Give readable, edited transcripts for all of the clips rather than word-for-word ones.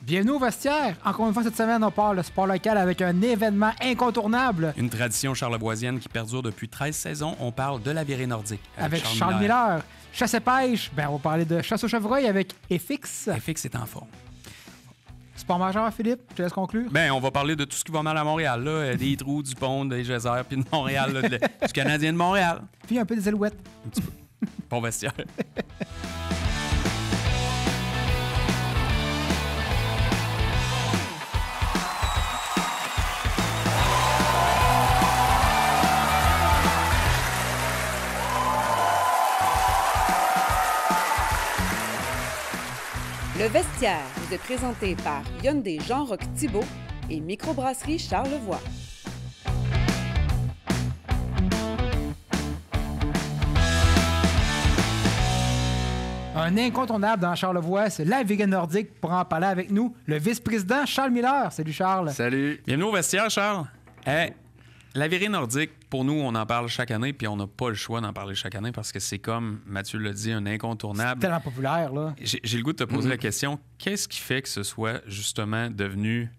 Bienvenue au vestiaire. Encore une fois, cette semaine, on parle de sport local avec un événement incontournable. Une tradition charlevoisienne qui perdure depuis 13 saisons. On parle de la virée nordique. Avec Charles Miller. Chasse et pêche, on va parler de chasse au chevreuil avec FX. FX est en forme. Sport majeur, Philippe, je te laisse conclure. On va parler de tout ce qui va mal à Montréal. Là. Des trous, du pont, des geysers, puis de Montréal, là, du Canadien de Montréal. Puis un peu des alouettes. Un petit peu. Bon vestiaire. Le vestiaire vous est présenté par Hyundai Jean-Roch Thibault et Microbrasserie Charlevoix. Un incontournable dans Charlevoix, c'est la virée nordique. Pour en parler avec nous, le vice-président Charles Miller. Salut Charles. Salut. Bienvenue au vestiaire, Charles. La virée nordique, pour nous, on en parle chaque année, puis on n'a pas le choix d'en parler chaque année parce que c'est comme Mathieu l'a dit, un incontournable. C'est tellement populaire, là. J'ai le goût de te poser la question, qu'est-ce qui fait que ce soit justement devenu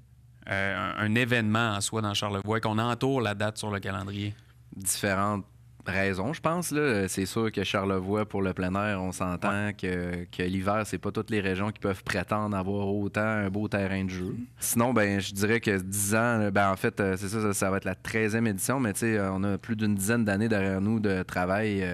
un événement en soi dans Charlevoix, qu'on entoure la date sur le calendrier? Différentes raisons, je pense. Là. C'est sûr que Charlevoix, pour le plein air, on s'entend que l'hiver, c'est pas toutes les régions qui peuvent prétendre avoir autant un beau terrain de jeu. Sinon, je dirais que 10 ans, en fait, c'est ça va être la 13e édition, mais on a plus d'une dizaine d'années derrière nous de travail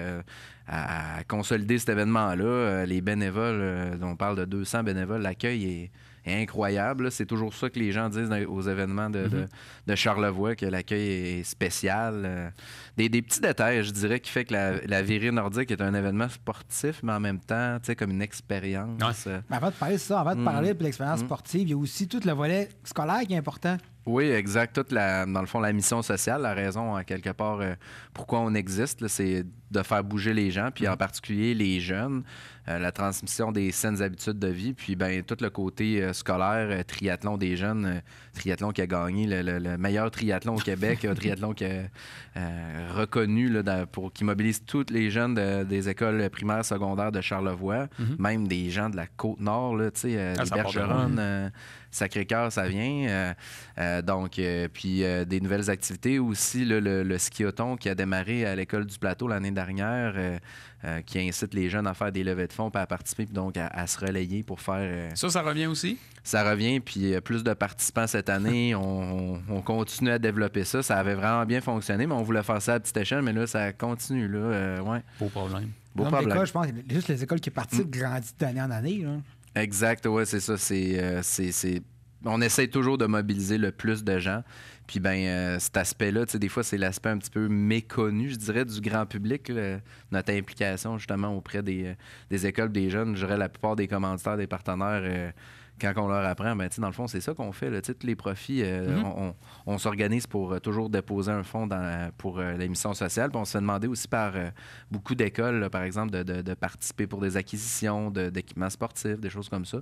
à consolider cet événement-là. Les bénévoles, on parle de 200 bénévoles, l'accueil est incroyable. Là. C'est toujours ça que les gens disent aux événements de Charlevoix, que l'accueil est spécial. Des petits détails, je dirais, qui fait que la virée nordique est un événement sportif, mais en même temps, comme une expérience. Ouais. Avant de parler de ça, avant de parler de l'expérience sportive, il y a aussi tout le volet scolaire qui est important. Oui, exact. Dans le fond, la mission sociale, la raison, à quelque part, pourquoi on existe, là, c'est de faire bouger les gens, puis en particulier les jeunes, la transmission des saines habitudes de vie, puis tout le côté scolaire, triathlon des jeunes, triathlon qui a gagné le meilleur triathlon au Québec, un triathlon qui est reconnu là, qui mobilise tous les jeunes des écoles primaires, secondaires de Charlevoix, même des gens de la Côte-Nord, là, des Bergeronnes, Sacré-Cœur, ça vient. Puis des nouvelles activités aussi, là, le ski-auton qui a démarré à l'École du Plateau l'année dernière, qui incite les jeunes à faire des levées de fonds et à participer, puis donc à se relayer pour faire... Ça revient aussi? Ça revient, puis plus de participants cette année. On continue à développer ça. Ça avait vraiment bien fonctionné, mais on voulait faire ça à petite échelle, mais là, ça continue. Là, ouais. Beau problème. Beau problème. L'école, je pense, juste les écoles qui participent grandissent d'année en année. Là. Exact, ouais, c'est ça. On essaie toujours de mobiliser le plus de gens. Puis, cet aspect-là, des fois, c'est l'aspect un petit peu méconnu, je dirais, du grand public, là, notre implication, justement, auprès des écoles, des jeunes. Je dirais, la plupart des commanditaires, des partenaires, quand on leur apprend, dans le fond, c'est ça qu'on fait. Là, tous les profits, on s'organise pour toujours déposer un fonds pour la mission sociale. Puis on se fait demander aussi par beaucoup d'écoles, là, par exemple, de participer pour des acquisitions d'équipements sportifs, des choses comme ça.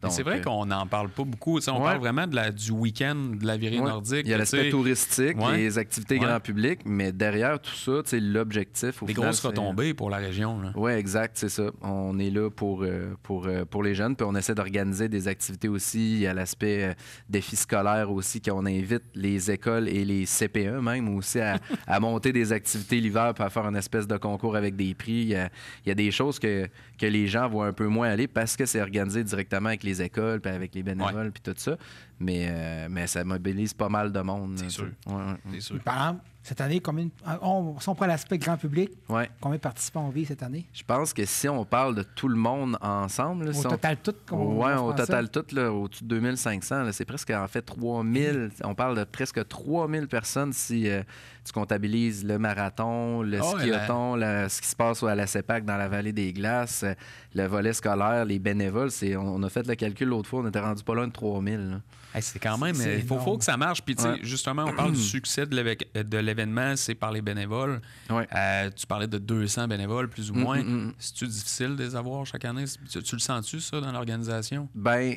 Donc, c'est vrai qu'on n'en parle pas beaucoup. On parle vraiment du week-end de la virée nordique. Il y a l'aspect touristique, les activités grand public, mais derrière tout ça, l'objectif... Des grosses retombées pour la région. Oui, exact, c'est ça. On est là pour les jeunes, puis on essaie d'organiser des activités aussi. Il y a l'aspect défi scolaire aussi, qu'on invite les écoles et les CPE même aussi à monter des activités l'hiver puis à faire une espèce de concours avec des prix. Il y a des choses que les gens voient un peu moins aller parce que c'est organisé directement avec les écoles puis avec les bénévoles puis tout ça. Mais ça mobilise pas mal de monde. C'est sûr. C'est sûr. Par exemple, cette année, si on prend l'aspect grand public, combien de participants on vit cette année? Je pense que si on parle de tout le monde ensemble... Au total tout? Au total tout, là, au-dessus de 2500, là, c'est presque en fait 3000. On parle de presque 3000 personnes si tu comptabilises le marathon, le ski-auton, ce qui se passe à la CEPAC dans la vallée des Glaces, le volet scolaire, les bénévoles. On a fait le calcul l'autre fois, on était rendu pas loin de 3000. Hey, c'est quand même... Il faut que ça marche. Puis, justement, on parle du succès de l'événement, c'est par les bénévoles. Ouais. Tu parlais de 200 bénévoles, plus ou moins. C'est-tu difficile de les avoir chaque année? Tu le sens-tu, ça, dans l'organisation? Ben,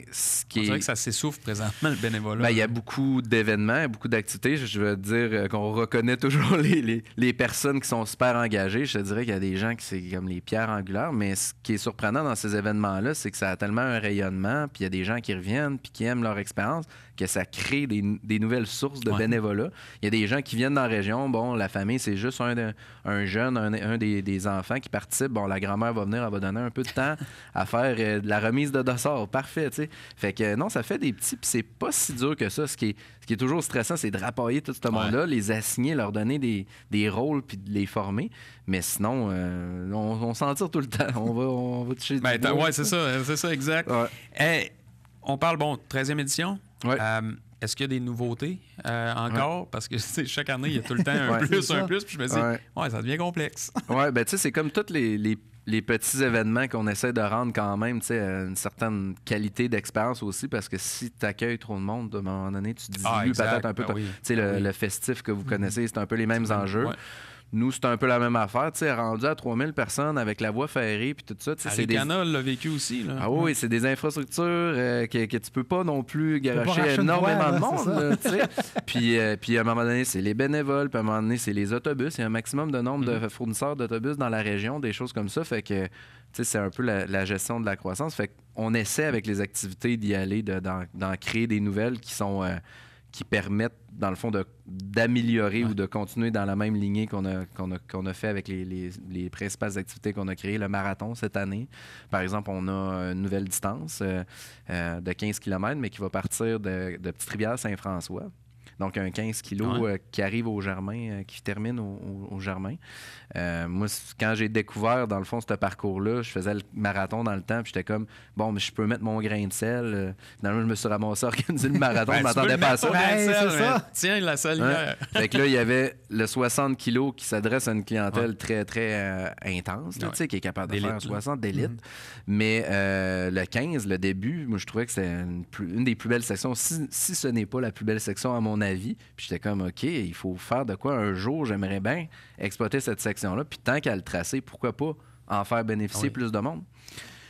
On dirait que ça s'essouffle présentement, le bénévolat. Ben, il y a beaucoup d'événements, beaucoup d'activités. Je veux dire qu'on reconnaît toujours les personnes qui sont super engagées. Je te dirais qu'il y a des gens qui c'est comme les pierres angulaires, mais ce qui est surprenant dans ces événements-là, c'est que ça a tellement un rayonnement, puis il y a des gens qui reviennent, puis qui aiment leur expérience, que ça crée des nouvelles sources de bénévolat. Il y a des gens qui viennent dans la région. Bon, la famille, c'est juste un jeune, un des enfants qui participe. Bon, la grand-mère va venir, elle va donner un peu de temps à faire de la remise de dossard. Parfait, tu sais. Fait que non, ça fait des petits, puis c'est pas si dur que ça. Ce qui est toujours stressant, c'est de rapailler tout ce monde-là, les assigner, leur donner des rôles, puis de les former. Mais sinon, on s'en tire tout le temps. On va toucher ben, ouais, c'est ça, exact. Ouais. Hey, on parle, 13e édition. Ouais. Est-ce qu'il y a des nouveautés encore? Ouais. Parce que chaque année, il y a tout le temps un plus, puis je me dis, ça devient complexe. Oui, ben tu sais, c'est comme tous les petits événements qu'on essaie de rendre quand même, tu sais, une certaine qualité d'expérience aussi, parce que si tu accueilles trop de monde, à un moment donné, tu dilues peut-être un peu. Tu sais, le festif que vous connaissez, c'est un peu les mêmes enjeux. Ouais. Nous, c'est un peu la même affaire, tu sais, rendu à 3000 personnes avec la voie ferrée puis tout ça. Arikana l'a vécu aussi, là. Ah oui, c'est des infrastructures que tu peux pas non plus garocher énormément de monde, tu sais. Puis à un moment donné, c'est les bénévoles, puis à un moment donné, c'est les autobus. Il y a un maximum de nombre de fournisseurs d'autobus dans la région, des choses comme ça. Fait que, tu sais, c'est un peu la gestion de la croissance. Fait qu'on essaie avec les activités d'y aller, d'en créer des nouvelles qui permettent, dans le fond, d'améliorer ou de continuer dans la même lignée qu'on a fait avec les principales activités qu'on a créées. Le marathon cette année, par exemple, on a une nouvelle distance de 15 km, mais qui va partir de Petite-Rivière-Saint-François. Donc, un 15 kilos qui arrive au Germain, qui termine au Germain. Moi, quand j'ai découvert, dans le fond, ce parcours-là, je faisais le marathon dans le temps, puis j'étais comme, bon, mais je peux mettre mon grain de sel. Finalement, je me suis ramassé à organiser le marathon, je m'attendais pas à ça. C'est ça. Tiens, la salière. Fait que là, il y avait le 60 kilos qui s'adresse à une clientèle très, très intense, là, qui est capable de faire 60 d'élite. Mais le 15, le début, moi, je trouvais que c'était une des plus belles sections, si ce n'est pas la plus belle section, à mon avis. Puis j'étais comme, OK, il faut faire de quoi un jour, j'aimerais bien exploiter cette section-là. Puis tant qu'à le tracer, pourquoi pas en faire bénéficier plus de monde?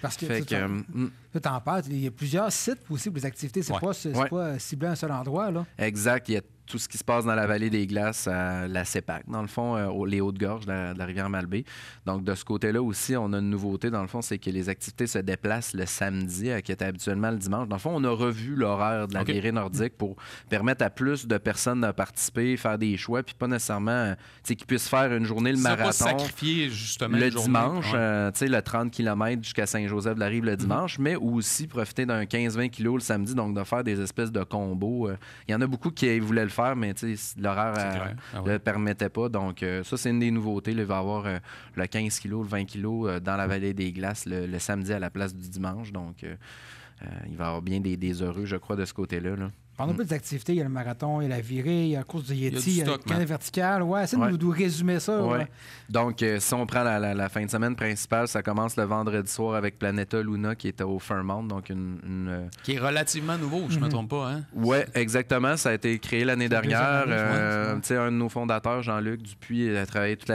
Parce que tu t'en parles, il y a plusieurs sites aussi pour les activités. C'est pas ciblé à un seul endroit, là. Exact. Il y a tout ce qui se passe dans la vallée des Glaces, à la CEPAC, dans le fond, les Hautes-Gorges de la rivière Malbaie. Donc, de ce côté-là aussi, on a une nouveauté, dans le fond, c'est que les activités se déplacent le samedi, qui était habituellement le dimanche. Dans le fond, on a revu l'horaire de la virée nordique pour permettre à plus de personnes de participer, faire des choix, puis pas nécessairement, qu'ils puissent faire une journée le marathon. Pas sacrifier, justement, le dimanche, le 30 km jusqu'à Saint-Joseph-de-la-Rive le dimanche, mais aussi profiter d'un 15-20 kg le samedi, donc de faire des espèces de combos. Il y en a beaucoup qui voulaient le faire, mais l'horaire ne le permettait pas. Donc, ça, c'est une des nouveautés. Là, il va y avoir le 15 kg, le 20 kg dans la vallée des Glaces le samedi à la place du dimanche. Donc, il va y avoir bien des heureux, je crois, de ce côté-là. Pendant un peu des activités, il y a le marathon, il y a la virée, il y a la course du Yeti, il y a le canal vertical. Essaye de nous résumer ça. Donc, si on prend la fin de semaine principale, ça commence le vendredi soir avec Planeta Luna qui est au Fairmount. Donc qui est relativement nouveau, je ne me trompe pas. Hein? Oui, exactement. Ça a été créé l'année dernière. Un de nos fondateurs, Jean-Luc Dupuis, a travaillé toute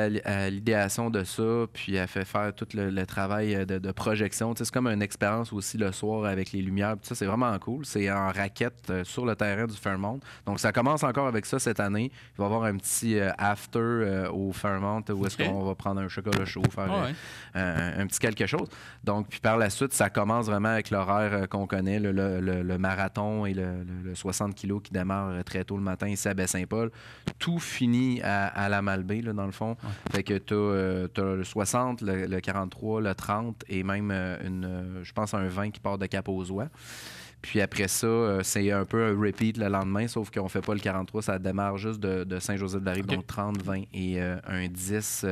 l'idéation de ça, puis a fait faire tout le travail de projection. C'est comme une expérience aussi le soir avec les lumières. Ça, c'est vraiment cool. C'est en raquette sur le terrain du Fairmount. Donc, ça commence encore avec ça cette année. Il va y avoir un petit after au Fairmount où est-ce qu'on va prendre un chocolat chaud, faire un petit quelque chose. Donc, puis par la suite, ça commence vraiment avec l'horaire qu'on connaît, le marathon et le 60 kg qui démarre très tôt le matin ici à Baie-Saint-Paul. Tout finit à la Malbaie, là, dans le fond. Fait que tu as le 60, le 43, le 30 et même je pense un 20 qui part de Cap-aux-Oies. Puis après ça, c'est un peu un repeat le lendemain, sauf qu'on ne fait pas le 43, ça démarre juste de Saint-Joseph-de-la-Rive, donc 30, 20 et un 10,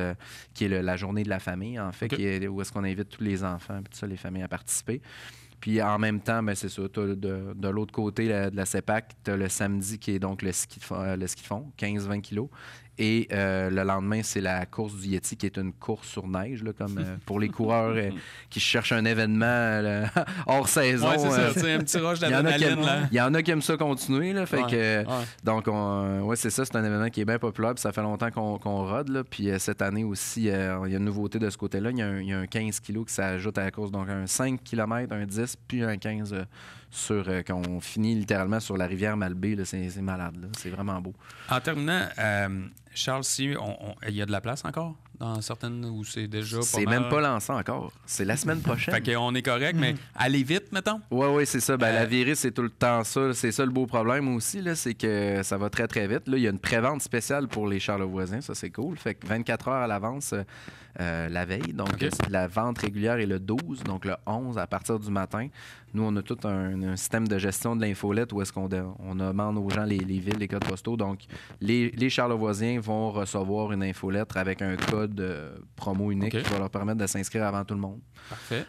qui est la journée de la famille, en fait, où est-ce qu'on invite tous les enfants et tout ça, les familles à participer. Puis en même temps, c'est ça, de l'autre côté de la CEPAC, tu as le samedi qui est donc le ski de fond, 15-20 kilos. Et le lendemain, c'est la course du Yeti, qui est une course sur neige, là, comme pour les coureurs qui cherchent un événement hors saison. Ouais, c'est ça, un petit rush d'adrénaline. Il y en a qui aiment ça continuer. Là, fait que, ouais. Donc, c'est ça, c'est un événement qui est bien populaire. Puis ça fait longtemps qu'on rode. Là, puis cette année aussi, il y a une nouveauté de ce côté-là. Il y a un 15 kg qui s'ajoute à la course. Donc, un 5 km, un 10, puis un 15 qu'on finit littéralement sur la rivière Malbaie. Là, c'est malade. Là. C'est vraiment beau. En terminant, Charles, il y a de la place encore dans certaines où c'est déjà pas C'est mal... même pas lancé encore. C'est la semaine prochaine. Fait qu'on est correct, mais allez vite, mettons. Oui, c'est ça. La virée, c'est tout le temps ça. C'est ça le beau problème aussi, là, c'est que ça va très, très vite. Là, il y a une prévente spéciale pour les Charlevoisiens. Ça, c'est cool. Fait que 24 heures à l'avance la veille. Donc, la vente régulière est le 12, donc le 11 à partir du matin. Nous, on a tout un système de gestion de l'infolette où est-ce qu'on demande aux gens les villes, les codes postaux. Donc, les Charlevoisiens vont recevoir une infolettre avec un code promo unique qui va leur permettre de s'inscrire avant tout le monde. Parfait.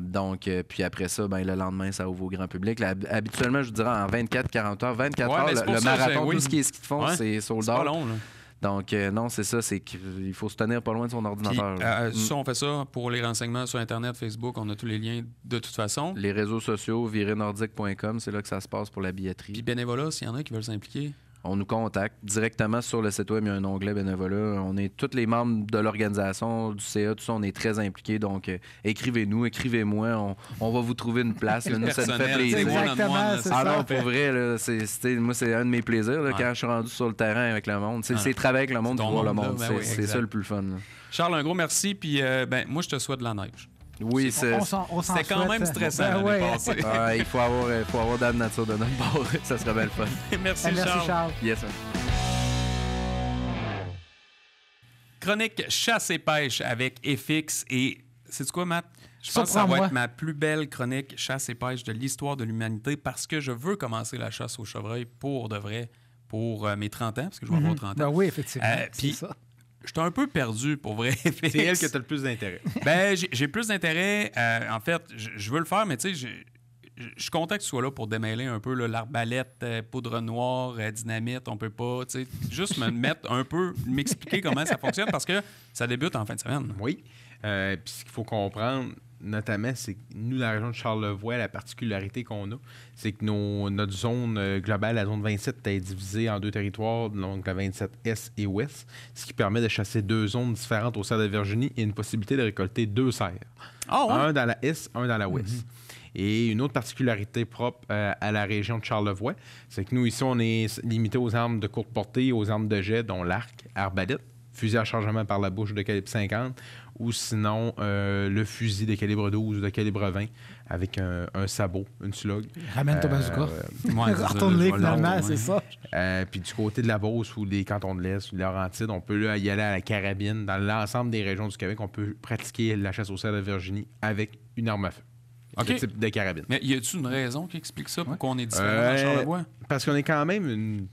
Donc, puis après ça, le lendemain, ça ouvre au grand public. Habituellement, je vous dirais en 24-40 heures. 24 heures, le marathon, tout ce qui est ski de fond, c'est sold out. C'est pas long, là. Donc, non, c'est ça, c'est qu'il faut se tenir pas loin de son ordinateur. Puis, ça, on fait ça pour les renseignements sur Internet, Facebook, on a tous les liens de toute façon. Les réseaux sociaux, virénordique.com, c'est là que ça se passe pour la billetterie. Puis bénévolat, s'il y en a qui veulent s'impliquer. On nous contacte directement sur le site web, il y a un onglet bénévolat. On est tous les membres de l'organisation, du CA, tout ça, on est très impliqués. Donc, écrivez-nous, écrivez-moi, on va vous trouver une place. Là. Nous, ça nous fait plaisir. Exactement, c'est ça. Non, pour vrai, là, moi, c'est un de mes plaisirs là, quand je suis rendu sur le terrain avec le monde. C'est travailler avec le monde pour voir le monde. C'est ça le plus fun. Là. Charles, un gros merci. Puis, moi, je te souhaite de la neige. Oui, c'était quand même stressant l'année passée. Il faut avoir de la nature de notre bord. Ça serait bien le fun. Merci, Charles. Yes, sir. Chronique chasse et pêche avec FX. Et sais-tu quoi, Matt? Je pense que ça va être ma plus belle chronique chasse et pêche de l'histoire de l'humanité parce que je veux commencer la chasse au chevreuil pour de vrai, pour mes 30 ans, parce que je vais avoir 30 ans. Oui, effectivement. Puis, j'étais un peu perdu, pour vrai. C'est elle que tu as le plus d'intérêt. J'ai plus d'intérêt. En fait, je veux le faire, mais tu sais, je suis content que tu sois là pour démêler un peu l'arbalète, poudre noire, dynamite. On peut pas, tu sais, juste me mettre un peu, m'expliquer comment ça fonctionne parce que ça débute en fin de semaine. Oui. Puis ce qu'il faut comprendre, notamment, c'est que nous, dans la région de Charlevoix, la particularité qu'on a, c'est que notre zone globale, la zone 27, est divisée en deux territoires, donc la 27 Est et Ouest, ce qui permet de chasser deux zones différentes au cerf de Virginie et une possibilité de récolter deux cerfs. Oh, ouais? Un dans la Est, un dans la Ouest. Et une autre particularité propre à la région de Charlevoix, c'est que nous, ici, on est limité aux armes de courte portée, aux armes de jet, dont l'arc, arbalète, fusil à chargement par la bouche de calibre 50, ou sinon le fusil de calibre 12 ou de calibre 20 avec un sabot, une slug. Ramène ton bazooka. Retourne-les finalement, c'est ça. Puis du côté de la Beauce ou des cantons de l'Est ou de Laurentides, on peut y aller à la carabine. Dans l'ensemble des régions du Québec, on peut pratiquer la chasse au cerf de Virginie avec une arme à feu. Okay. Ce type de carabine. Mais y a-t-il une raison qui explique ça pour qu'on est différent dans Charlevoix? Parce qu'on est quand même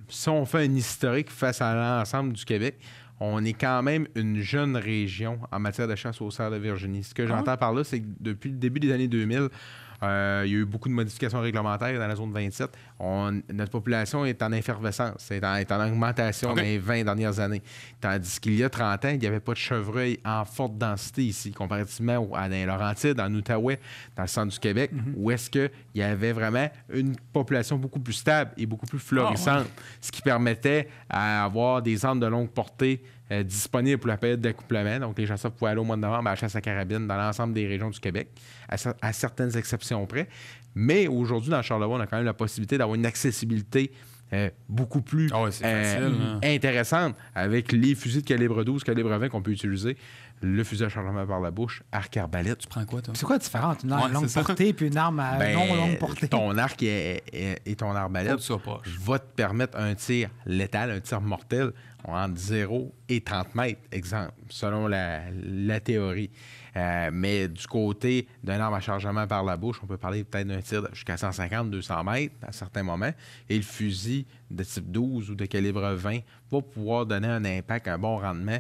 si on fait un historique face à l'ensemble du Québec, on est quand même une jeune région en matière de chasse au cerf de Virginie. Ce que j'entends par là, c'est que depuis le début des années 2000, il y a eu beaucoup de modifications réglementaires dans la zone 27. Notre population est en effervescence, est en augmentation dans les 20 dernières années. Tandis qu'il y a 30 ans, il n'y avait pas de chevreuil en forte densité ici, comparativement à les Laurentides, en Outaouais, dans le centre du Québec, où est-ce qu'il y avait vraiment une population beaucoup plus stable et beaucoup plus florissante, ce qui permettait d'avoir des armes de longue portée disponibles pour la période d'accouplement. Donc, les chasseurs pouvaient aller au mois de novembre à la chasse à carabine dans l'ensemble des régions du Québec, à certaines exceptions près. Mais aujourd'hui, dans Charlevoix, on a quand même la possibilité d'avoir une accessibilité beaucoup plus intéressante avec les fusils de calibre 12, calibre 20 qu'on peut utiliser, le fusil à chargement par la bouche, arc arbalète. Tu prends quoi, toi? C'est quoi la différence? Une arme longue portée puis une arme non longue portée? Ton arc et ton arbalète va te permettre un tir létal, un tir mortel entre 0 et 30 mètres, exemple, selon la théorie. Mais du côté d'un arme à chargement par la bouche, on peut parler peut-être d'un tir jusqu'à 150-200 mètres à certains moments. Et le fusil de type 12 ou de calibre 20 va pouvoir donner un impact, un bon rendement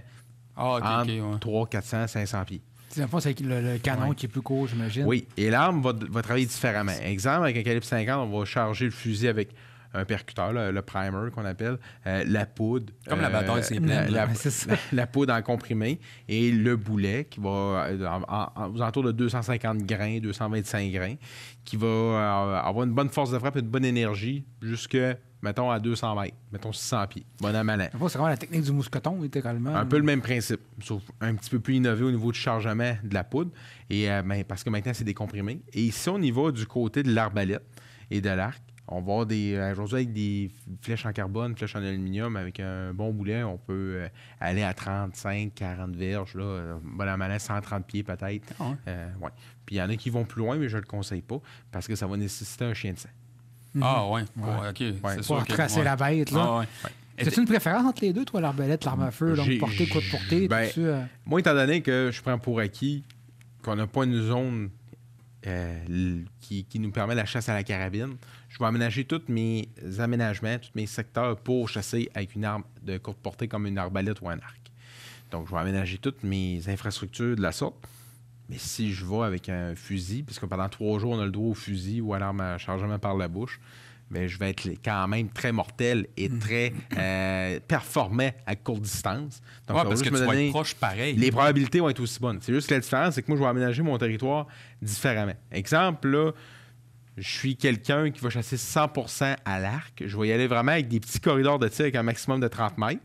entre 300, 400, 500 pieds. C'est le canon qui est plus court, j'imagine. Oui, et l'arme va travailler différemment. Exemple, avec un calibre 50, on va charger le fusil avec un percuteur, là, le primer qu'on appelle, la poudre. Comme la bataille, c'est plein. La poudre en comprimé et le boulet qui va aux alentours de 250 grains, 225 grains, qui va avoir une bonne force de frappe et une bonne énergie jusque, mettons, à 200 mètres, mettons 600 pieds. Bon à malin. C'est vraiment la technique du mousqueton, littéralement. Un peu le même principe, sauf un petit peu plus innové au niveau du chargement de la poudre, et parce que maintenant, c'est des comprimés. Et ici, on y va du côté de l'arbalète et de l'arc. On va aujourd'hui avec des flèches en carbone, flèches en aluminium, avec un bon boulet, on peut aller à 35, 40 verges, là, bon à malin, 130 pieds peut-être. Ah ouais. Ouais. Puis il y en a qui vont plus loin, mais je ne le conseille pas, parce que ça va nécessiter un chien de sang. Ah, ouais. OK. C'est sûr Pour que... tracer la bête, là. Ah, ouais. As-tu une préférence entre les deux, toi, l'arbalète, l'arme à feu, longue portée, courte portée, tout ça? Moi, étant donné que je prends pour acquis qu'on n'a pas une zone qui nous permet la chasse à la carabine, je vais aménager tous mes aménagements, tous mes secteurs pour chasser avec une arme de courte portée comme une arbalète ou un arc. Donc, je vais aménager toutes mes infrastructures de la sorte. Mais si je vais avec un fusil, puisque pendant 3 jours, on a le droit au fusil ou à l'arme à chargement par la bouche, bien, je vais être quand même très mortel et très performant à courte distance. Donc, ouais, parce que tu vas être proche pareil. Les probabilités vont être aussi bonnes. C'est juste que la différence, c'est que moi, je vais aménager mon territoire différemment. Exemple, là, je suis quelqu'un qui va chasser 100% à l'arc. Je vais y aller vraiment avec des petits corridors de tir avec un maximum de 30 mètres.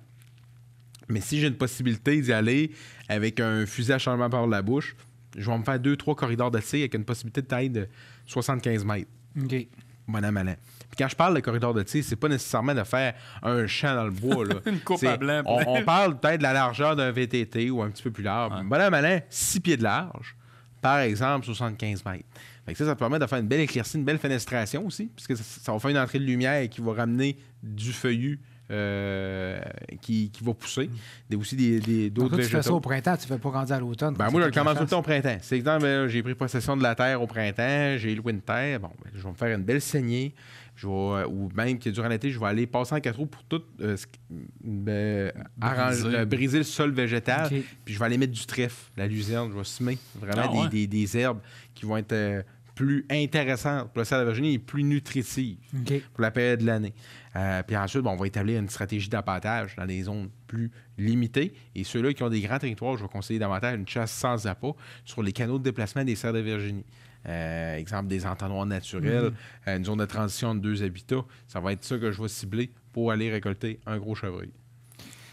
Mais si j'ai une possibilité d'y aller avec un fusil à chargement par la bouche, je vais me faire 2-3 corridors de tir avec une possibilité de taille de 75 mètres. OK. Bon an, malin. Puis quand je parle de corridor de tir, c'est pas nécessairement de faire un champ dans le bois. Là. Une coupe à blanc. On parle peut-être de la largeur d'un VTT ou un petit peu plus large. Ouais. Bon an, malin, 6 pieds de large. Par exemple, 75 mètres. Fait que ça permet de faire une belle éclaircie, une belle fenestration aussi, puisque ça va faire une entrée de lumière qui va ramener du feuillu qui va pousser. Aussi d'autres végétaux. Tu fais ça au printemps, tu ne fais pas grandir à l'automne. Ben moi, je le commence tout le temps au printemps. C'est exemple, j'ai pris possession de la terre au printemps, j'ai loué une terre. Bon, ben, je vais me faire une belle saignée. Ou même que durant l'été, je vais aller passer en 4 roues pour tout briser le sol végétal. Okay. Puis je vais aller mettre du trèfle, la luzerne. Je vais semer vraiment des herbes qui vont être plus intéressantes pour le cerf de Virginie et plus nutritives pour la période de l'année. Puis ensuite, on va établir une stratégie d'appâtage dans des zones plus limitées. Et ceux-là qui ont des grands territoires, je vais conseiller davantage une chasse sans appât sur les canaux de déplacement des cerfs de Virginie. Exemple, des entonnoirs naturels, une zone de transition de 2 habitats. Ça va être ça que je vais cibler pour aller récolter un gros chevreuil.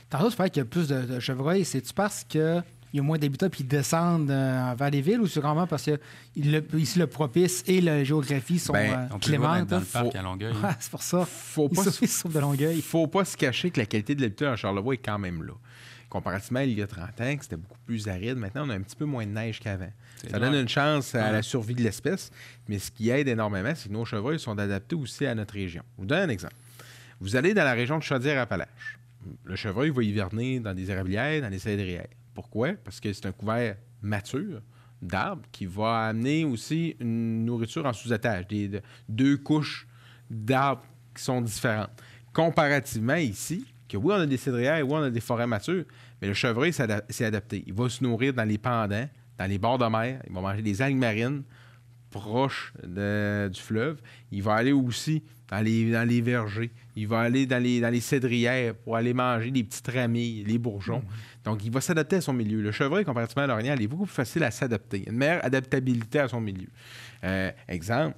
Tantôt, tu parlais qu'il y a plus de chevreuils. C'est-tu parce qu'il y a moins d'habitats puis ils descendent vers les villes ou c'est vraiment parce que ici, le propice et la géographie sont clémentes? Dans le parc à Longueuil. Ouais, c'est pour ça. Ils souffrent de Longueuil. Il ne faut pas se cacher que la qualité de l'habitat à Charlevoix est quand même là. Comparativement à il y a 30 ans, que c'était beaucoup plus aride. Maintenant, on a un petit peu moins de neige qu'avant. Ça donne une chance à la survie de l'espèce, mais ce qui aide énormément, c'est que nos chevreuils sont adaptés aussi à notre région. Je vous donne un exemple. Vous allez dans la région de Chaudière-Appalaches. Le chevreuil va hiverner dans des érablières, dans des cédrières. Pourquoi? Parce que c'est un couvert mature d'arbres qui va amener aussi une nourriture en sous-étage, 2 couches d'arbres qui sont différentes. Comparativement ici, que oui, on a des cédrières, oui, on a des forêts matures, mais le chevreuil s'est adapté. Il va se nourrir dans les pendants, dans les bords de mer. Il va manger des algues marines proches du fleuve. Il va aller aussi dans les vergers. Il va aller dans les cédrières pour aller manger les petites ramilles, les bourgeons. Donc, il va s'adapter à son milieu. Le chevreuil, comparativement à l'orignal, il est beaucoup plus facile à s'adapter. Une meilleure adaptabilité à son milieu. Exemple,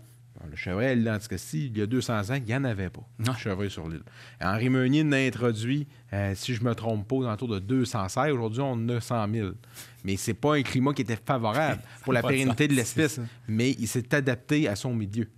le chevreuil, dans ce cas-ci, il y a 200 ans, il n'y en avait pas, le chevreuil sur l'île. Henri Meunier l'a introduit, si je ne me trompe pas, autour de 200 serres. Aujourd'hui, on en a 100 000. Mais ce n'est pas un climat qui était favorable pour la pérennité de l'espèce, mais il s'est adapté à son milieu.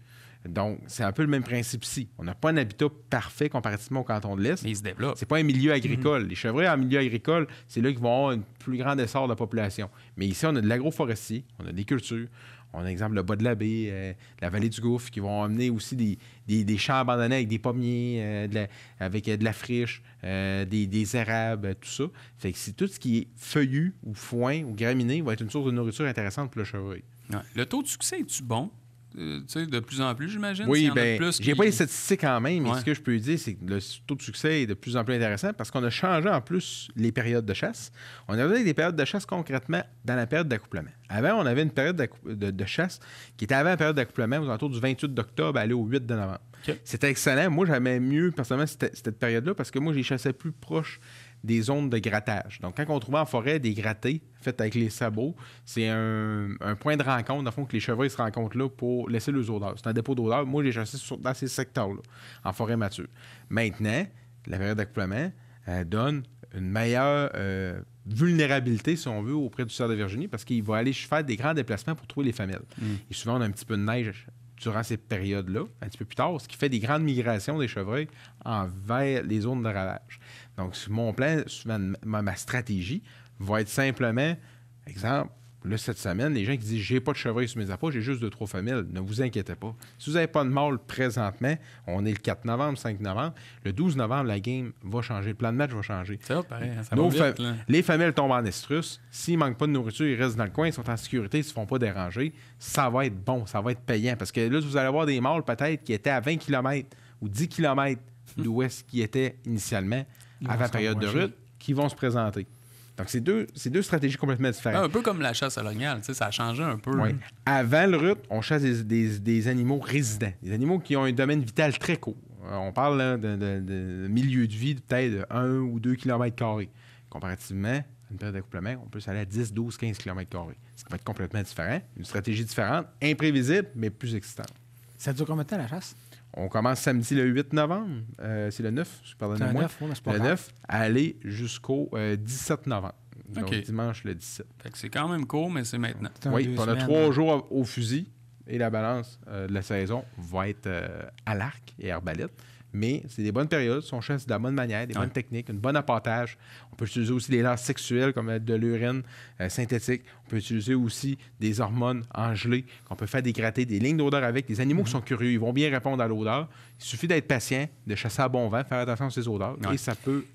Donc, c'est un peu le même principe ici. On n'a pas un habitat parfait comparativement au canton de l'Est. Mais il se développe. C'est pas un milieu agricole. Les chevreuils en milieu agricole, c'est là qu'ils vont avoir un plus grand essor de la population. Mais ici, on a de l'agroforestier, on a des cultures. On a exemple le bas de la baie, la vallée du Gouffre, qui vont amener aussi des champs abandonnés avec des pommiers, avec de la friche, des érables, tout ça. Fait que c'est tout ce qui est feuillu ou foin ou graminé va être une source de nourriture intéressante pour le chevreuil. Ouais. Le taux de succès est-tu bon? de plus en plus, j'imagine. Oui, j'ai pas les statistiques en main, mais ce que je peux dire, c'est que le taux de succès est de plus en plus intéressant parce qu'on a changé en plus les périodes de chasse. On avait des périodes de chasse concrètement dans la période d'accouplement. Avant, on avait une période de chasse qui était avant la période d'accouplement, aux alentours du 28 d'octobre à aller au 8 de novembre. Okay. C'était excellent. Moi, j'aimais mieux, personnellement, cette période-là parce que moi, j'ai chassé plus proche des zones de grattage. Donc, quand on trouvait en forêt des grattés faits avec les sabots, c'est un point de rencontre, dans le fond, que les chevreuils se rencontrent là pour laisser leurs odeurs. C'est un dépôt d'odeurs. Moi, j'ai chassé dans ces secteurs-là, en forêt mature. Maintenant, la période d'accouplement donne une meilleure vulnérabilité, si on veut, auprès du cerf de Virginie parce qu'il va aller faire des grands déplacements pour trouver les femelles. Et souvent, on a un petit peu de neige durant ces périodes-là, un petit peu plus tard, ce qui fait des grandes migrations des chevreuils vers les zones de ravage. Donc, mon plan, ma stratégie va être simplement, exemple, là, cette semaine, les gens qui disent « j'ai pas de chevreuil sur mes appâts, j'ai juste 2-3 femelles », ne vous inquiétez pas. Si vous n'avez pas de mâle présentement, on est le 4 novembre, 5 novembre, le 12 novembre, la game va changer, le plan de match va changer. Ça va pareil, ça va vite, là. Les femelles tombent en estrus, s'ils ne manquent pas de nourriture, ils restent dans le coin, ils sont en sécurité, ils ne se font pas déranger, ça va être bon, ça va être payant, parce que là, vous allez avoir des mâles peut-être qui étaient à 20 km ou 10 km d'ouest qui étaient initialement avant la période de rut, qui vont se présenter. Donc, c'est deux stratégies complètement différentes. Un peu comme la chasse à l'orignal, ça a changé un peu. Oui. Avant le rut, on chasse des animaux résidents, des animaux qui ont un domaine vital très court. On parle là, de milieu de vie de peut-être de 1 ou 2 km². Comparativement à une période d'accouplement, on peut aller à 10, 12, 15 km². Ce qui va être complètement différent. Une stratégie différente, imprévisible, mais plus excitante. Ça dure combien de temps, la chasse? On commence samedi le 8 novembre. C'est le 9, pardonnez-moi. Le 9, à aller jusqu'au 17 novembre. Donc, dimanche le 17. Fait que c'est quand même court, mais c'est maintenant. Oui, on a 3 jours au fusil et la balance de la saison va être à l'arc et arbalète. Mais c'est des bonnes périodes. On chasse de la bonne manière, des bonnes techniques, un bon appâtage. On peut utiliser aussi des leurres sexuelles comme de l'urine synthétique. On peut utiliser aussi des hormones engelées qu'on peut faire dégrader des lignes d'odeur avec. Les animaux qui sont curieux, ils vont bien répondre à l'odeur. Il suffit d'être patient, de chasser à bon vent, faire attention à ces odeurs et ça peut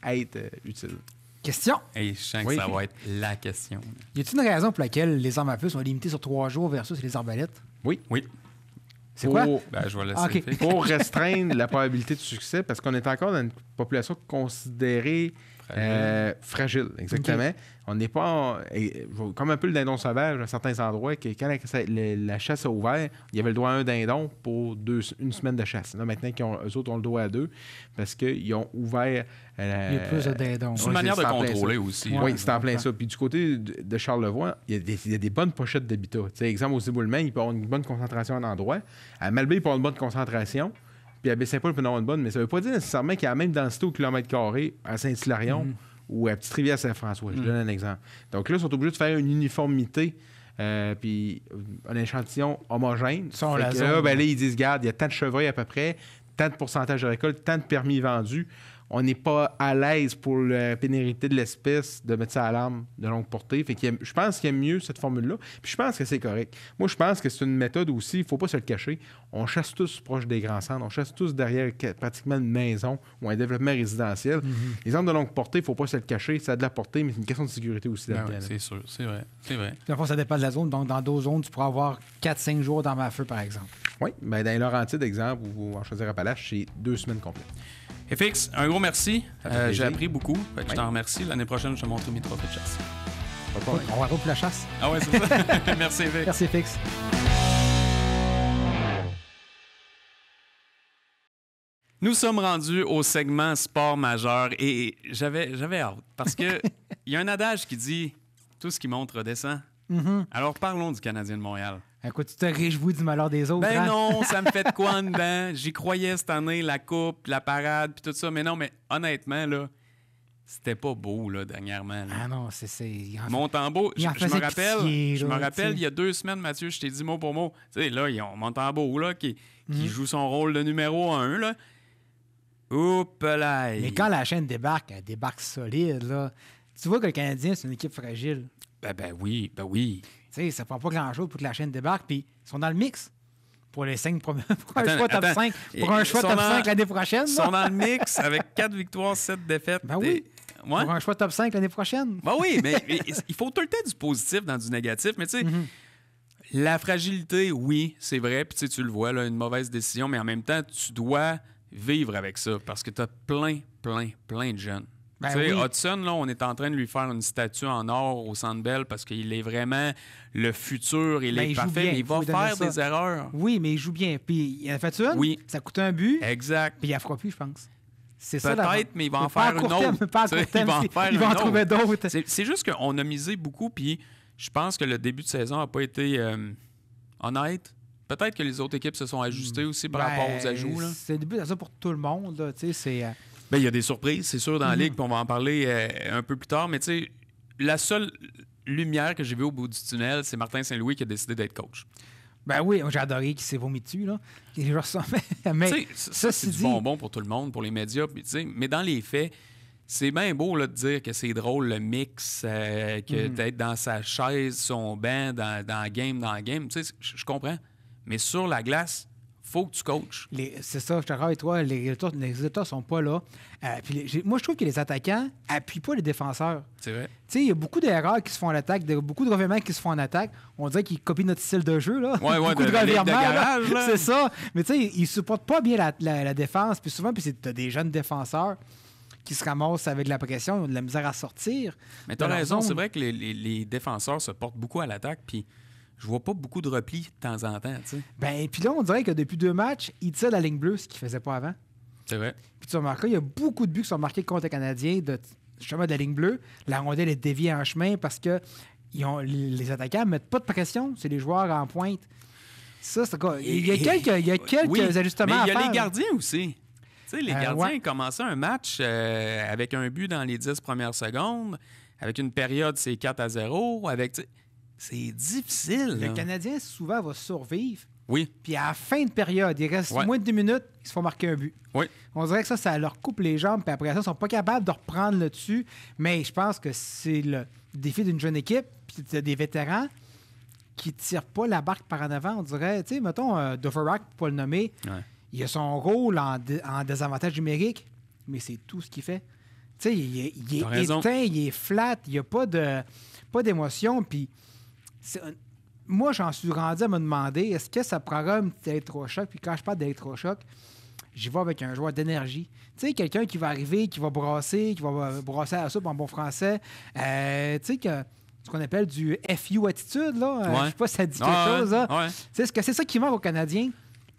être utile. Question. Hey, je sens que ça va être la question. Y a-t-il une raison pour laquelle les armes à feu sont limitées sur 3 jours versus les arbalètes? Oui. C'est quoi? Je vais laisser Pour restreindre la probabilité de succès, parce qu'on est encore dans une population considérée fragile. Exactement. On n'est pas comme un peu le dindon sauvage à certains endroits, que quand la chasse a ouvert, il y avait le droit à un dindon pour une semaine de chasse. Là, maintenant, eux autres ont le droit à 2 parce qu'ils ont ouvert... il y a plus de dindons. C'est une manière de contrôler aussi. Oui, c'est en plein ça. Puis du côté de Charlevoix, il y a des bonnes pochettes d'habitat. Exemple, au Zéboulement, il peut y avoir une bonne concentration en endroit. À Malbaie, il peut y avoir une bonne concentration. Puis à Baie-Saint-Paul, il peut y avoir une bonne. Mais ça ne veut pas dire nécessairement qu'il y a la même densité au kilomètre carré à Saint-Hilarion ou à Petite-Rivière-Saint-François. Je donne un exemple. Donc là, ils sont obligés de faire une uniformité puis un échantillon homogène. Là, ils disent, regarde, il y a tant de chevreuils à peu près, tant de pourcentage de récolte, tant de permis vendus. On n'est pas à l'aise pour la pénérité de l'espèce de mettre ça à l'arme de longue portée. Fait que je pense qu'il y a mieux cette formule-là. Puis je pense que c'est correct. Moi, je pense que c'est une méthode aussi, il ne faut pas se le cacher. On chasse tous proche des grands centres. On chasse tous derrière pratiquement une maison ou un développement résidentiel. Les armes de longue portée, il ne faut pas se le cacher. Ça a de la portée, mais c'est une question de sécurité aussi. Oui, c'est sûr. C'est vrai. Puis, ça dépend de la zone. Donc, dans d'autres zones, tu pourras avoir 4-5 jours d'armes à feu, par exemple. Oui. Bien, dans les Laurentides, exemple, ou en Chaudière-Appalaches, c'est 2 semaines complètes. FX, un gros merci. J'ai appris beaucoup. Fait que je t'en remercie. L'année prochaine, je te montre mes trophées de chasse. On va pour la chasse. Ah ouais, c'est ça. Merci, FX. Merci, FX. Nous sommes rendus au segment sport majeur et j'avais hâte parce que il y a un adage qui dit « Tout ce qui monte redescend ». Alors, parlons du Canadien de Montréal. Écoute, tu te réjouis du malheur des autres. Ben non, ça me fait de quoi en dedans? J'y croyais cette année, la coupe, la parade, puis tout ça. Mais non, mais honnêtement, là, c'était pas beau, là, dernièrement. Là. Ah non, c'est... Montembeau, je me rappelle, il y a 2 semaines, Mathieu, je t'ai dit mot pour mot. Tu sais, là, ils ont Montembeau, là, qui joue son rôle de numéro 1, là. Oups là. Mais quand la chaîne débarque, elle débarque solide, là. Tu vois que le Canadien, c'est une équipe fragile. Ben oui. Tu sais, ça prend pas grand-chose pour que la chaîne débarque, puis ils sont dans le mix pour les 5 premiers. Pour un choix top 5. Pour un choix top 5 l'année prochaine. Ils sont dans le mix avec 4 victoires, 7 défaites. Ben oui. Ouais. Pour un choix top 5 l'année prochaine. Ben oui, mais il faut tout le temps du positif dans du négatif. Mais tu sais, La fragilité, oui, c'est vrai. Puis tu le vois, là, une mauvaise décision, mais en même temps, tu dois vivre avec ça parce que tu as plein de jeunes. Ben tu sais, oui. Hudson, là, on est en train de lui faire une statue en or au Centre Bell parce qu'il est vraiment le futur, il est parfait, bien, mais il va faut lui donner faire ça. des erreurs. Oui, mais il joue bien. Puis il en a fait une, Oui. ça coûte un but, Exact. puis il en fera plus, je pense. C'est ça, Peut-être, mais il va en pas à faire court une terme, autre. pas à court Tu sais, terme, il va en une trouver autre. d'autres. C'est juste qu'on a misé beaucoup, puis je pense que le début de saison n'a pas été honnête. Peut-être que les autres équipes se sont ajustées aussi par rapport aux ajouts. Là. C'est le début de ça pour tout le monde. Là, tu sais, c'est... Ben, il y a des surprises, c'est sûr, dans la Ligue, puis on va en parler un peu plus tard. Mais tu sais, la seule lumière que j'ai vue au bout du tunnel, c'est Martin Saint-Louis qui a décidé d'être coach. Ben oui, j'ai adoré qu'il s'est vomi dessus. Là. Les joueurs sont... mais Tu sais, ça c'est du bonbon pour tout le monde, pour les médias. Puis, tu sais, mais dans les faits, c'est bien beau là, de dire que c'est drôle le mix, que d'être dans sa chaise, son banc, dans la game. Tu sais, je comprends. Mais sur la glace, faut que tu coaches. C'est ça, je te avec toi, les résultats sont pas là. Moi, je trouve que les attaquants appuient pas les défenseurs. C'est vrai. Tu sais, il y a beaucoup d'erreurs qui se font en attaque, beaucoup de revirements qui se font en attaque. On dirait qu'ils copient notre style de jeu, là. Ouais, beaucoup de revirements, garage, là. C'est ça. Mais tu sais, ils supportent pas bien la défense. Puis souvent, t'as des jeunes défenseurs qui se ramassent avec de la pression, ils ont de la misère à sortir. Mais t'as raison, c'est vrai que les défenseurs se portent beaucoup à l'attaque, puis je vois pas beaucoup de replis de temps en temps, tu sais. Ben, puis là, on dirait que depuis 2 matchs, ils tirent la ligne bleue, ce qu'ils faisaient pas avant. C'est vrai. Puis tu remarques, il y a beaucoup de buts qui sont marqués contre les Canadiens justement de la ligne bleue. La rondelle est déviée en chemin parce que les attaquants ne mettent pas de pression. C'est les joueurs en pointe. Ça, c'est quoi? Il y a quelques ajustements à faire. Mais il y a les gardiens aussi. Tu sais, les gardiens ouais. commençaient un match avec un but dans les 10 premières secondes, avec une période, c'est 4-0, c'est difficile. Le Canadien, souvent, va survivre. Oui. Puis à la fin de période, il reste moins de 2 minutes, ils se font marquer un but. Oui. On dirait que ça leur coupe les jambes, puis après ça, ils sont pas capables de reprendre le dessus. Mais je pense que c'est le défi d'une jeune équipe, puis tu as des vétérans qui tirent pas la barque par en avant. On dirait, tu sais, mettons, Dvorak, pour pas le nommer, il a son rôle en désavantage numérique, mais c'est tout ce qu'il fait. Tu sais, il est éteint, il est flat, il n'y a pas d'émotion, puis... Moi, j'en suis rendu à me demander, est-ce que ça prendra un petit électrochoc? Puis quand je parle d'électrochoc, j'y vais avec un joueur d'énergie. Tu sais, quelqu'un qui va arriver, qui va brasser à la soupe en bon français. Tu sais, ce qu'on appelle du FU attitude, là. Je sais pas si ça dit quelque chose, là. Ouais. Est-ce que c'est ça qui manque aux Canadiens?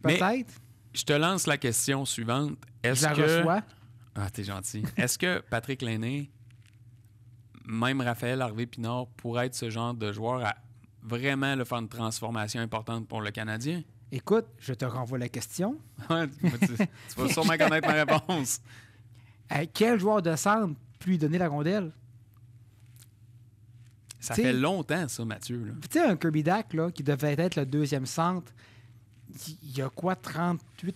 Peut-être. Mais je te lance la question suivante. Je la reçois. Ah, t'es gentil. Est-ce que Patrick Lainé, même Raphaël Harvey-Pinard, pourrait être ce genre de joueur à vraiment faire une transformation importante pour le Canadien? Écoute, je te renvoie la question. Tu vas sûrement connaître ma réponse. Quel joueur de centre peut lui donner la rondelle? Ça fait longtemps, ça, Mathieu. Tu sais, un Kirby Dach, là, qui devait être le deuxième centre, il y a quoi, 38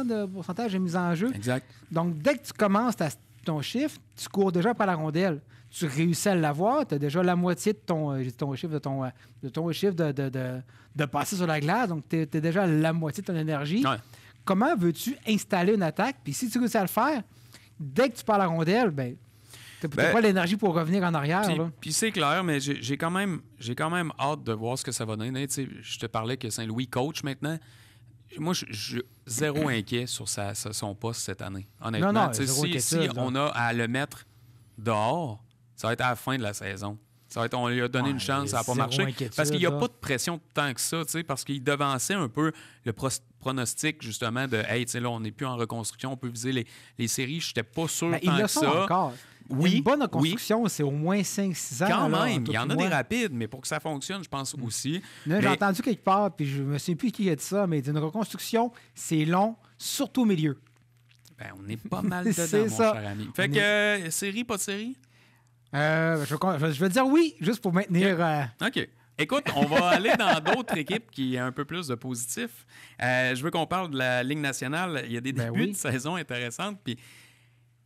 de pourcentage de mise en jeu? Exact. Donc, dès que tu commences ton chiffre, tu cours déjà après la rondelle. Tu réussis à l'avoir, tu as déjà la moitié de ton chiffre de passer sur la glace, donc tu es déjà à la moitié de ton énergie. Ouais. Comment veux-tu installer une attaque? Puis si tu réussis à le faire, dès que tu pars à la rondelle, ben, tu n'as pas l'énergie pour revenir en arrière. Puis c'est clair, mais j'ai quand même hâte de voir ce que ça va donner. Tu sais, je te parlais que Saint-Louis coach maintenant. Moi, je suis zéro inquiet sur son poste cette année. Honnêtement, non, si on a à le mettre dehors, ça va être à la fin de la saison. On lui a donné une chance, ça n'a pas marché. Parce qu'il n'y a pas de pression tant que ça, parce qu'il devançait un peu le pronostic, justement, de « Hey, là, on n'est plus en reconstruction, on peut viser les séries. » Je n'étais pas sûr tant que ça. Encore. Oui, une bonne reconstruction, c'est au moins 5-6 ans. Quand même, il y en a des rapides, mais pour que ça fonctionne, je pense aussi. J'ai entendu quelque part, puis je me souviens plus qui a dit ça, mais une reconstruction, c'est long, surtout au milieu. Ben, on est pas mal dedans, mon cher ami. Fait que, série, pas de série? Je vais dire oui, juste pour maintenir... OK. Écoute, on va aller dans d'autres équipes qui ont un peu plus de positif. Je veux qu'on parle de la Ligue nationale. Il y a des débuts de saison intéressants, puis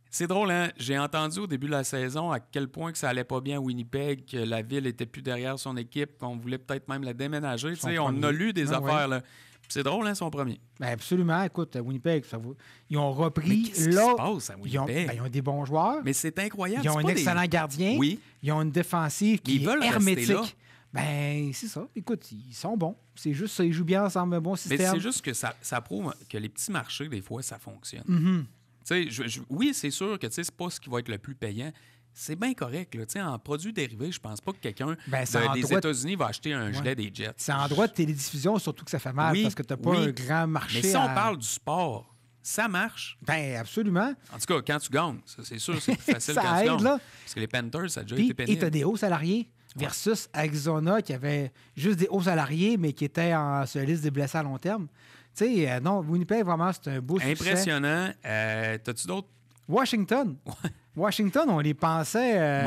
c'est drôle, hein? J'ai entendu au début de la saison à quel point que ça allait pas bien à Winnipeg, que la ville était plus derrière son équipe, qu'on voulait peut-être même la déménager. On a lu des affaires, là. C'est drôle, hein, son premier. Ben absolument. Écoute, à Winnipeg, ils ont repris. Mais qu'est-ce qui se passe à Winnipeg? Ils ont des bons joueurs. Mais c'est incroyable. Ils ont un excellent gardien. Oui. Ils ont une défensive qui est hermétique. Ben, c'est ça. Écoute, ils sont bons. C'est juste ça, ils jouent bien ensemble, un bon système. Mais c'est juste que ça prouve que les petits marchés, des fois, ça fonctionne. Tu sais, oui, c'est sûr que c'est pas ce qui va être le plus payant. C'est bien correct. Là. En produits dérivés, je pense pas que quelqu'un des États-Unis va acheter un gilet des Jets. C'est en droit de télédiffusion, surtout que ça fait mal parce que tu n'as pas un grand marché. Mais si on parle du sport, ça marche. Ben absolument. En tout cas, quand tu gagnes, ça, c'est sûr, c'est plus facile quand tu gagnes. Là. Parce que les Panthers, ça a déjà été pénible. Et tu as des hauts salariés versus Arizona qui avait juste des hauts salariés, mais qui étaient sur la liste des blessés à long terme. Tu sais, non, Winnipeg, vraiment, c'est un beau succès. Impressionnant. T'as-tu d'autres? Washington. Washington, on les pensait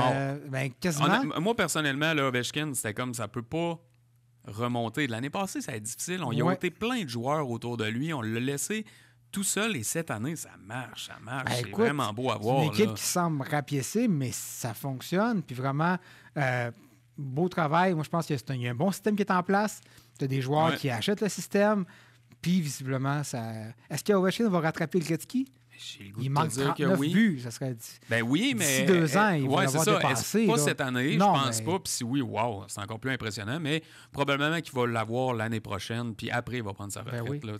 quasiment. Moi, personnellement, là, Ovechkin, c'était comme ça peut pas remonter. L'année passée, ça a été difficile. On y a été plein de joueurs autour de lui. On l'a laissé tout seul. Et cette année, ça marche. C'est vraiment beau à voir. C'est une équipe qui semble rapiécée, mais ça fonctionne. Puis vraiment, beau travail. Moi, je pense qu'il y a un bon système qui est en place. Tu as des joueurs qui achètent le système. Puis, visiblement, ça... Est-ce que Ovechkin va rattraper le Gretzky? Il manque 39 buts, ça serait... Ben oui, mais... D'ici 2 ans, il va l'avoir dépassé. Pas cette année, je pense pas. Puis si oui, wow, c'est encore plus impressionnant. Mais probablement qu'il va l'avoir l'année prochaine, puis après, il va prendre sa retraite. Là,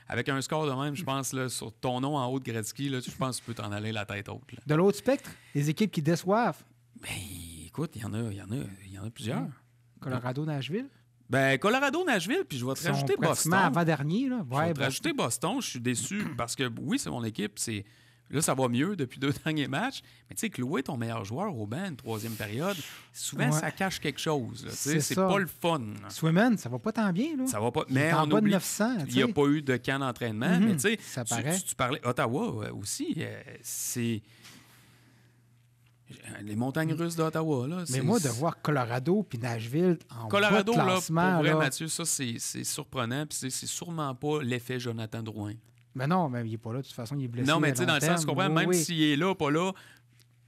avec un score de même, je pense, là, sur ton nom en haut de Gretzky, là, je pense que tu peux t'en aller la tête haute. Là. De l'autre spectre, les équipes qui déçoivent. Ben écoute, il y en a plusieurs. Colorado, Nashville. Ben, Colorado-Nashville, puis je vais te rajouter Boston. Avant-dernier, là. Je vais te rajouter Boston. Je suis déçu parce que, oui, c'est mon équipe. Là, ça va mieux depuis 2 derniers matchs. Mais tu sais, clouer ton meilleur joueur au banc, une 3e période, souvent, ça cache quelque chose. C'est pas le fun. Swimmen, ça va pas tant bien. Là. Ça va pas. Mais on oublie, 900, il n'y a pas eu de camp d'entraînement. Mais tu sais, tu parlais Ottawa aussi. C'est... Les montagnes russes d'Ottawa, là. Mais moi, de voir Colorado puis Nashville en Colorado, bas de classement... Là, pour vrai, Mathieu, ça, c'est surprenant. Puis c'est sûrement pas l'effet Jonathan Drouin. Mais non, mais il n'est pas là. De toute façon, il est blessé. Non, mais tu sais, dans le sens, tu comprends, même s'il est là, pas là,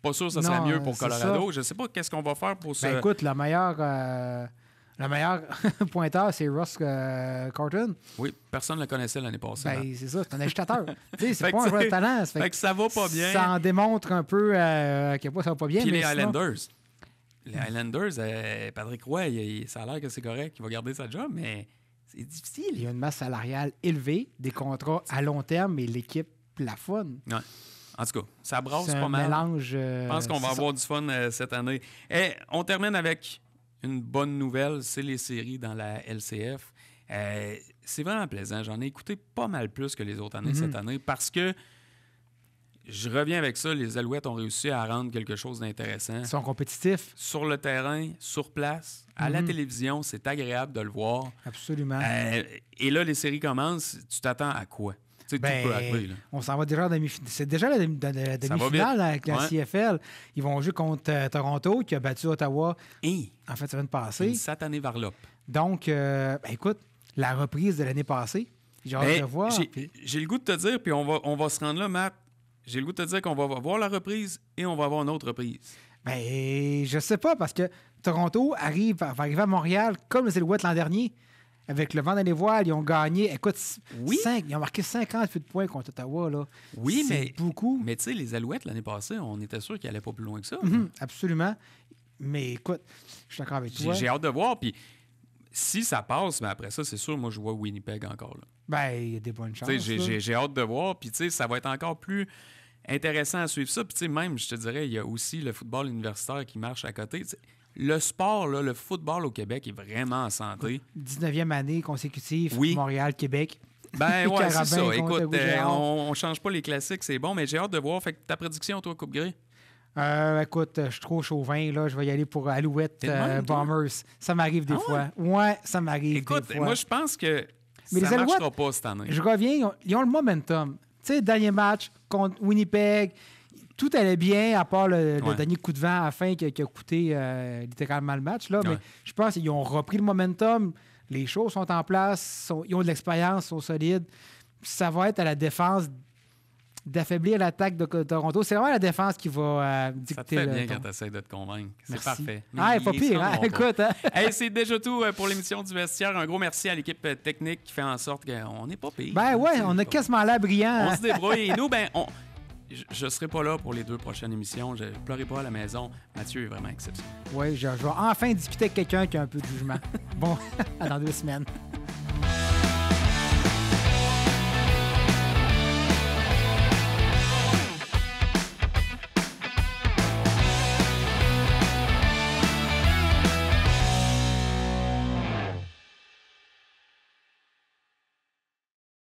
pas sûr que ça serait mieux pour Colorado. Je ne sais pas qu'est-ce qu'on va faire pour ça. Ben écoute, le meilleur pointeur, c'est Ross Carton. Oui, personne ne le connaissait l'année passée. Ben, c'est ça, c'est un agitateur. c'est pas un joueur de talent. Fait que ça va pas bien. Ça en démontre un peu que ça va pas bien. Puis les Highlanders. Les Highlanders, Patrick Roy, ça a l'air que c'est correct, qu'il va garder sa job, mais c'est difficile. Il y a une masse salariale élevée, des contrats à long terme, et l'équipe plafonne. Ouais. En tout cas, ça brasse pas mal. Mélange, je pense qu'on va avoir du fun cette année. Et on termine avec une bonne nouvelle, c'est les séries dans la LCF. C'est vraiment plaisant. J'en ai écouté pas mal plus que les autres années cette année parce que je reviens avec ça. Les Alouettes ont réussi à rendre quelque chose d'intéressant. Ils sont compétitifs. Sur le terrain, sur place, à la télévision, c'est agréable de le voir. Absolument. Et là, les séries commencent. Tu t'attends à quoi? Tout peut arriver, là. On s'en va déjà en demi-finale. C'est déjà la demi-finale avec la CFL. Ils vont jouer contre Toronto, qui a battu Ottawa en fait, semaine passée. Une satanée varlope. Donc, écoute, la reprise de l'année passée, j'ai hâte de voir. J'ai le goût de te dire, puis on va se rendre là, Matt. J'ai le goût de te dire qu'on va voir la reprise et on va avoir une autre reprise. Ben, je sais pas, parce que Toronto va arriver à Montréal comme les Alouettes l'an dernier. Avec le vent dans les voiles, ils ont gagné. Écoute, ils ont marqué 58 points contre Ottawa. Là. Oui, c'est beaucoup. Mais tu sais, les Alouettes, l'année passée, on était sûr qu'ils n'allaient pas plus loin que ça. Absolument. Mais écoute, je suis d'accord avec toi. J'ai hâte de voir. Puis si ça passe, mais après ça, c'est sûr, moi, je vois Winnipeg encore. Là. Ben, il y a des bonnes chances. J'ai hâte de voir. Puis tu sais, ça va être encore plus intéressant à suivre ça. Puis tu sais, même, je te dirais, il y a aussi le football universitaire qui marche à côté. T'sais, le sport, là, le football au Québec est vraiment en santé. 19e année consécutive, Montréal, Québec. Ben ouais, c'est ça. Écoute, on change pas les classiques, c'est bon, mais j'ai hâte de voir. Fait que ta prédiction, toi, Coupe Grey? Écoute, je suis trop chauvin, là. Je vais y aller pour Alouette Bombers. Ça m'arrive des fois. Ouais, ça m'arrive des fois. Écoute, moi, je pense que ça ne marchera pas cette année. Je reviens, ils ont le momentum. Tu sais, dernier match contre Winnipeg, tout allait bien, à part le dernier coup de vent à la fin qui a coûté littéralement le match. Là. Mais je pense qu'ils ont repris le momentum. Les choses sont en place. Ils ont de l'expérience, sont solides. Ça va être à la défense d'affaiblir l'attaque de Toronto. C'est vraiment la défense qui va dicter. Ça te fait bien quand tu essaies de te convaincre. C'est parfait. Pas pire. Hein? Écoute. Hey, c'est déjà tout pour l'émission du vestiaire. Un gros merci à l'équipe technique qui fait en sorte qu'on n'est pas pire. Ben ouais, on a quasiment l'air brillant. On se débrouille. Et nous, je serai pas là pour les 2 prochaines émissions. Je pleurerai pas à la maison. Mathieu est vraiment exceptionnel. Oui, je vais enfin discuter avec quelqu'un qui a un peu de jugement. Bon, à dans 2 semaines.